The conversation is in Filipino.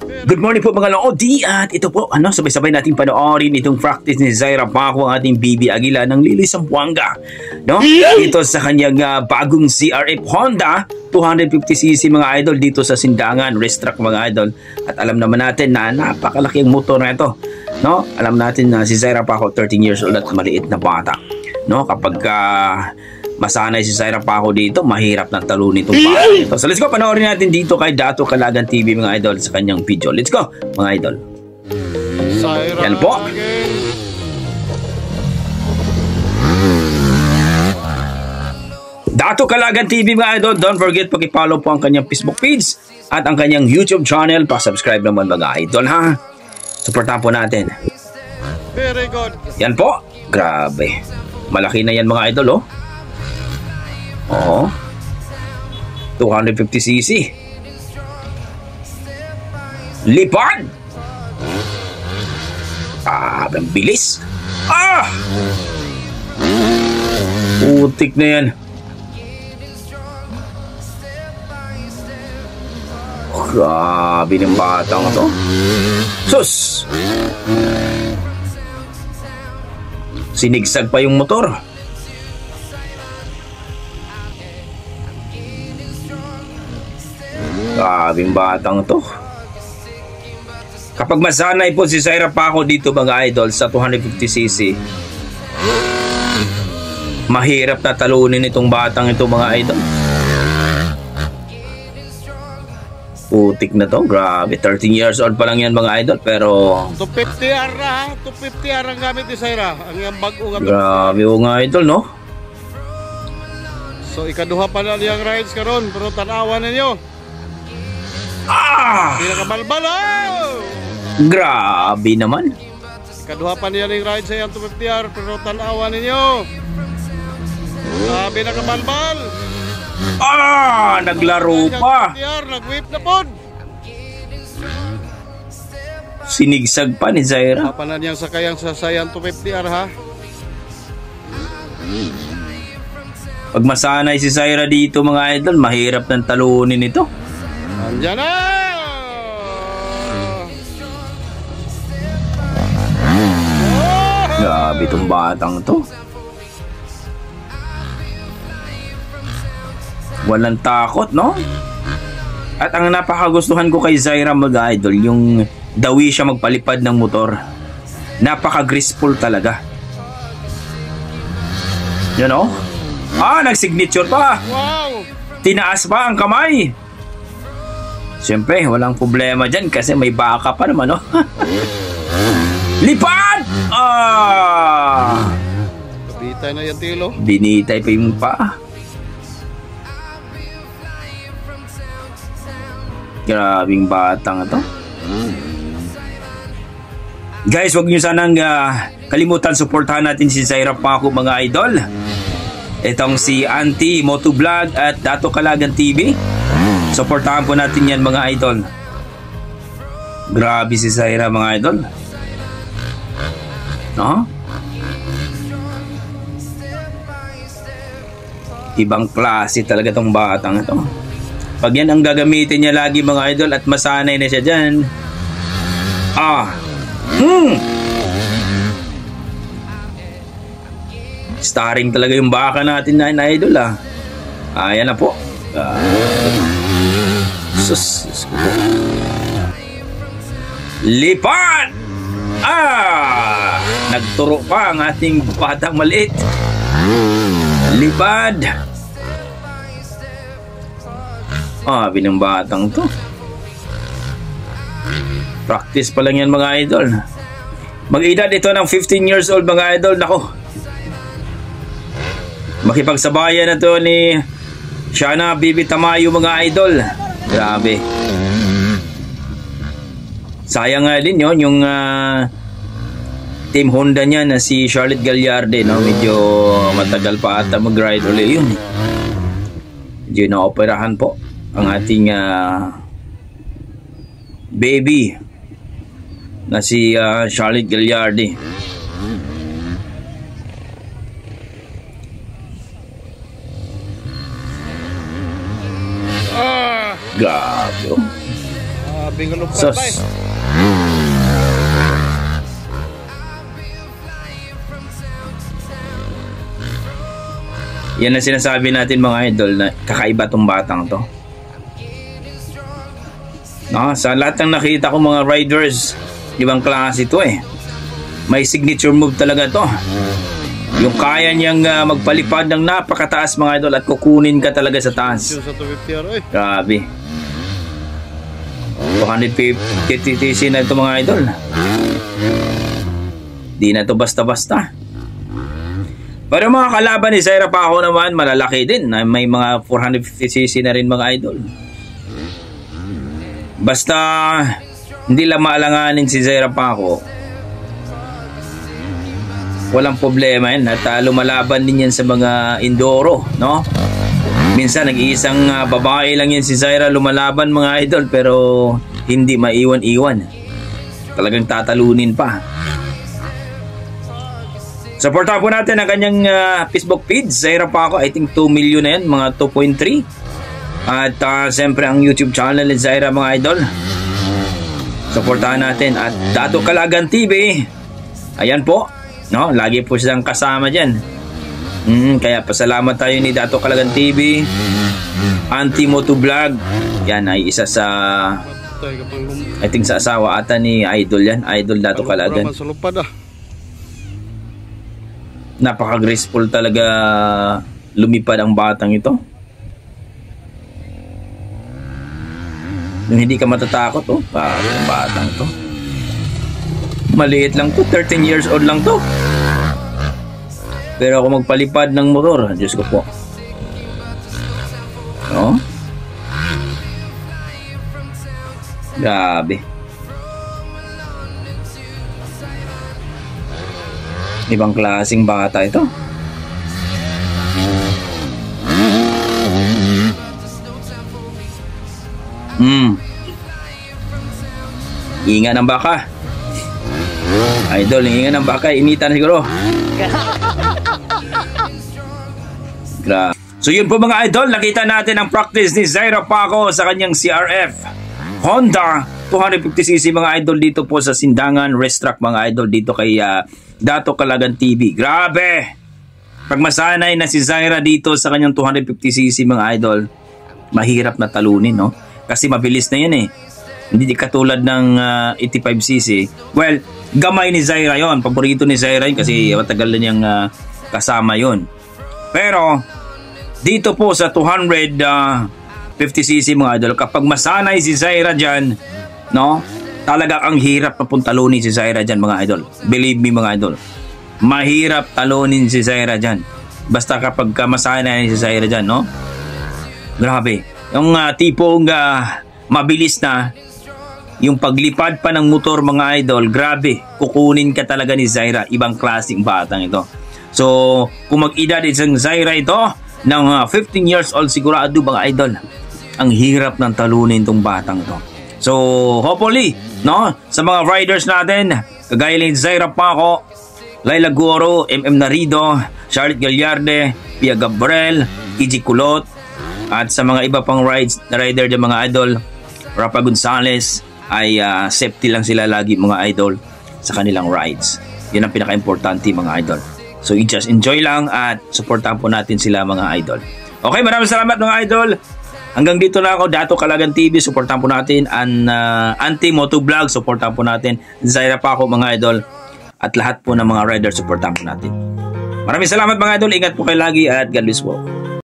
Good morning po mga Lodi at ito po sabay-sabay nating panoorin itong practice ni Zaira Paco, ang ating Bibi Aguila ng Lili Zamboanga dito sa kanyang bagong CRF Honda 250cc mga idol dito sa Sindangan racetrack mga idol. At alam naman natin na napakalaki ang motor na ito, alam natin na si Zaira Paco 13 years old at maliit na bata, kapag masanay si Zaira Paco dito, mahirap ng talunin itong parang ito. So let's go, panoorin natin dito kay Dato Calagan TV mga idol sa kanyang video. Let's go mga idol. Yan po. Dato Calagan TV mga idol, don't forget paki-follow po ang kanyang Facebook page at ang kanyang YouTube channel. Pa-subscribe naman mga idol ha. Supportan po natin. Very good. Yan po. Grabe. Malaki na yan mga idol Oo. 250cc. Lipad. Ang bilis. Putik na yan. Grabe ng batang to. Sus. Sinigsag pa yung motor. Grabing batang to. Kapag masanay po si Zaira Paco dito mga idol sa 250cc, mahirap na talunin itong batang ito mga idol. Putik na to. Grabe, 13 years old pa lang yan mga idol, pero 250R na 250R ang gamit ni Zaira. Ang yung bago gamit. Grabe mga idol So ikaduha pa na niyang rides karon, pero tanawan ninyo. Pinakabalbal. Grabe naman. Ikaduha pa niya ng ride sa yung 250R, pero tanawan ninyo. Pinakabalbal. Naglaro pa. Nag-whip na po. Sinigsag pa ni Zaira. Papanan niyang sakayang sa sayang 250R ha. Pag masanay si Zaira dito mga idol, mahirap ng talunin ito. Andiyan na! Grabe itong batang to. Walang takot, At ang napakagustuhan ko kay Zaira mga idol, yung dawi siya magpalipad ng motor. Napaka-graceful talaga. Nag-signature pa. Wow! Tinaas pa ang kamay. Siyempre, walang problema dyan kasi may baka pa naman, Lipad! Binitay na yung tilo. Binitay pa yung paa. Grabing batang ito. Guys, huwag nyo sanang kalimutan supportahan natin si Zaira Paco mga idol. Itong si Auntie Motovlog at Dato Calagan TV. Supportahan po natin yan mga idol. Grabe si Zaira mga idol. Ibang klase talaga tong batang ito. Pag yan ang gagamitin niya lagi mga idol at masanay na siya dyan. Starring talaga yung baka natin na idol Ayan na po. Sus. Lipad! Nagturo pa ang ating batang maliit. Lipad! Binang batang to. Practice pa lang yan mga idol. Mag-edad ito ng 15 years old mga idol. Nako. Makipagsabayan na to ni Shana Bibi Tamayo mga idol. Grabe. Sayang nga din yung team Honda niya na si Charlotte Gallarde, medyo matagal pa ata mag-ride ulit yun. Medyo na-operahan po ang ating baby na si Charlotte Gallarde. Ah! Grabe. Grabe nga lupa Sus. tayo. Yan ang sinasabi natin mga idol na kakaiba tong batang to. No, sa lahat ng nakita ko mga riders, ibang klase to eh. May signature move talaga to. Yung kaya niyang magpalipad ng napakataas mga idol at kukunin ka talaga sa taas. Yung sa 250R eh. Grabe. 250 cc na ito mga idol. Di na to basta-basta. Pero mga kalaban ni Zaira Paco naman, malalaki din. May mga 450cc na rin mga idol. Basta hindi lang maalanganin si Zaira Paco, walang problema yan. At lumalaban din yan sa mga Enduro, no? Minsan nag-iisang babae lang yan si Zaira lumalaban mga idol, pero hindi maiwan-iwan. Talagang tatalunin pa. Supportahan po natin ang kanyang Facebook page, Zaira Paco. I think 2 million na yan, mga 2.3. At siyempre ang YouTube channel ni Zaira mga idol. Supportahan natin. At Dato Calagan TV. Ayan po, no? Lagi po silang kasama dyan. Kaya pasalamat tayo ni Dato Calagan TV. Auntie Moto Vlog. Yan ay isa sa, I think sa asawa ata ni Idol yan. Idol Dato Calagan. Sa lupad ah. Napaka-graceful talaga lumipad ang batang ito. Yung hindi ka matatakot, oh. Ang batang to. Maliit lang to, 13 years old lang to. Pero ako magpalipad ng motor, Diyos ko po. No? Grabe. Ibang klaseng bata ito. Inga ng baka. Idol, inga ng baka. Inita na siguro. Grabe. So yun po mga idol, nakita natin ang practice ni Zaira Paco sa kanyang CRF Honda 250cc mga idol dito po sa Sindangan Racetrack mga idol dito kay Dato Calagan TV. Grabe! Pag masanay na si Zaira dito sa kanyang 250cc mga idol, mahirap na talunin, no? Kasi mabilis na yan eh. Hindi katulad ng 85cc. Well, gamay ni Zaira yon. Paborito ni Zaira yun kasi matagal na niyang kasama yon. Pero dito po sa 250cc mga idol, kapag masanay si Zaira dyan, no? Talaga ang hirap na puntalunin si Zaira dyan mga idol. Believe me mga idol. Mahirap talunin si Zaira dyan. Basta kapag masanay si Zaira dyan, no? Grabe. Yung tipong mabilis na, yung paglipad pa ng motor mga idol, grabe. Kukunin ka talaga ni Zaira. Ibang klaseng batang ito. So, kung mag-edad isang Zaira ito, ng 15 years old sigurado mga idol, ang hirap ng talunin itong batang ito. So hopefully, no, sa mga riders natin kagaya ni Zaira Paco, Laila Goro, MM Narido, Charlotte Gallarde, Pia Gabriel, EG Kulot, at sa mga iba pang rider ng mga idol, Rafa Gonzalez, ay safety lang sila lagi mga idol sa kanilang rides. Yan ang pinaka-importante mga idol. So, just enjoy lang at supportahan po natin sila mga idol. Okay, maraming salamat mga idol. Hanggang dito na ako, Dato Calagan TV. Supportahan po natin ang Auntie Moto Vlog. Supportahan po natin Zaira Paco mga idol. At lahat po ng mga riders, supportahan po natin. Maraming salamat mga idol. Ingat po kayo lagi at God bless po.